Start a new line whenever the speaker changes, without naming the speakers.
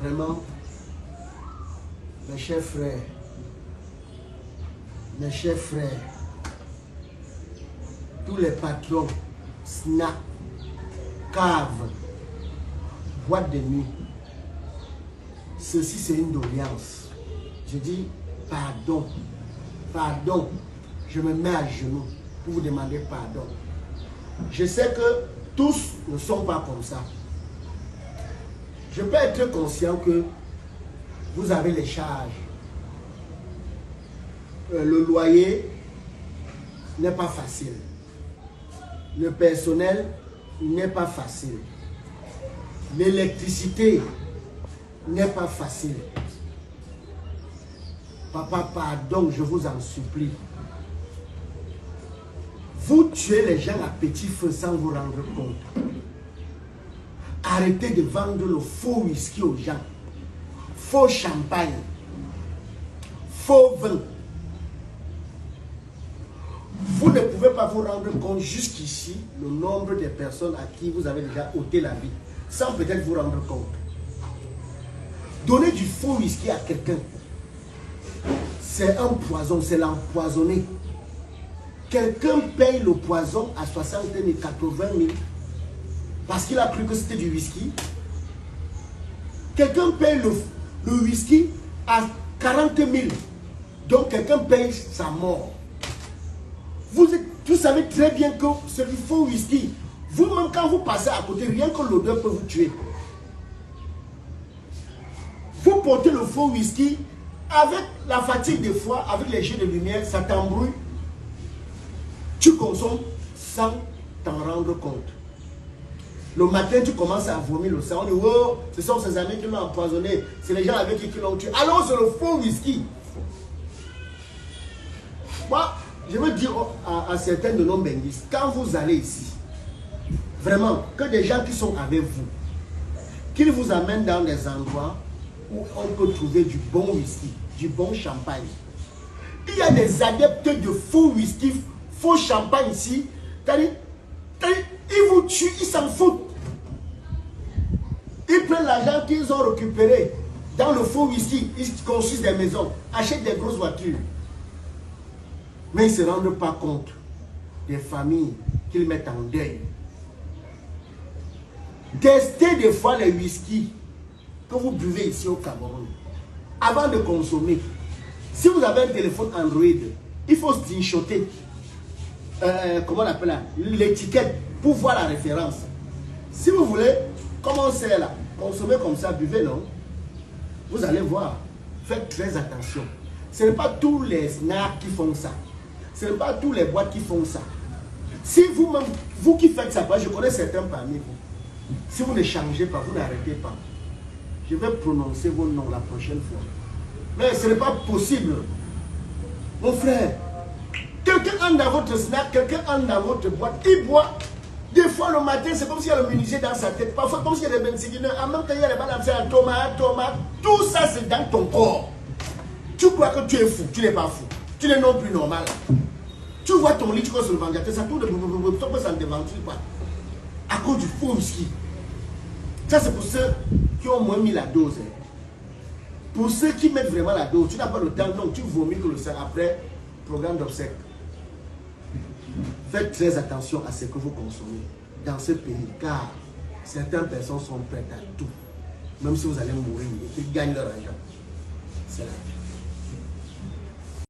Vraiment, mes chers frères, tous les patrons, snack, cave, boîte de nuit, ceci c'est une doléance. Je dis pardon, pardon, je me mets à genoux pour vous demander pardon. Je sais que tous ne sont pas comme ça. Je peux être conscient que vous avez les charges. Le loyer n'est pas facile. Le personnel n'est pas facile. L'électricité n'est pas facile. Papa, pardon, je vous en supplie. Vous tuez les gens à petit feu sans vous rendre compte. Arrêtez de vendre le faux whisky aux gens. Faux champagne. Faux vin. Vous ne pouvez pas vous rendre compte jusqu'ici le nombre de personnes à qui vous avez déjà ôté la vie, sans peut-être vous rendre compte. Donner du faux whisky à quelqu'un, c'est un poison, c'est l'empoisonner. Quelqu'un paye le poison à 60 000, 80 000 parce qu'il a cru que c'était du whisky. Quelqu'un paye le whisky à 40 000. Donc quelqu'un paye sa mort. Vous savez très bien que c'est du faux whisky. Vous-même, quand vous passez à côté, rien que l'odeur peut vous tuer. Vous portez le faux whisky, avec la fatigue des fois, avec les jets de lumière, ça t'embrouille. Tu consommes sans t'en rendre compte. Le matin, tu commences à vomir le sang. On dit, oh, ce sont ces amis qui l'ont empoisonné. C'est les gens avec qui l'ont tué. Alors, c'est le faux whisky. Moi, je veux dire à certains de nos benguistes, quand vous allez ici, vraiment, que des gens qui sont avec vous, qu'ils vous amènent dans des endroits où on peut trouver du bon whisky, du bon champagne. Il y a des adeptes de faux whisky, faux champagne ici. Ils vous tuent, ils s'en foutent. Ils prennent l'argent qu'ils ont récupéré dans le faux whisky, ils construisent des maisons, achètent des grosses voitures. Mais ils ne se rendent pas compte des familles qu'ils mettent en deuil. Testez des fois les whisky que vous buvez ici au Cameroun avant de consommer. Si vous avez un téléphone Android, il faut screenshotter comment on appelle l'étiquette pour voir la référence. Si vous voulez commencer là, consommer comme ça, buvez, non? Vous allez voir. Faites très attention. Ce n'est pas tous les snacks qui font ça. Ce n'est pas tous les boîtes qui font ça. Si vous-même, vous qui faites ça, je connais certains parmi vous. Si vous ne changez pas, vous n'arrêtez pas. Je vais prononcer vos noms la prochaine fois. Mais ce n'est pas possible. Mon frère, quelqu'un entre dans votre snack, quelqu'un entre dans votre boîte, il boit. Des fois le matin, c'est comme s'il y a le menuisier dans sa tête. Parfois, comme s'il y a des benséguineurs. En même temps, il y a les bananes, tomate. Tout ça, c'est dans ton corps. Tu crois que tu es fou, tu n'es pas fou. Tu n'es non plus normal. Tu vois ton lit, tu crois sur le ventilateur, ça tourne de ça ne te ventile pas. À cause du faux whisky. Ça, c'est pour ceux qui ont moins mis la dose. Pour ceux qui mettent vraiment la dose, tu n'as pas le temps, donc tu vomis que le sang après programme d'obsèques. Faites très attention à ce que vous consommez dans ce pays, car certaines personnes sont prêtes à tout. Même si vous allez mourir, ils gagnent leur argent. C'est la vie.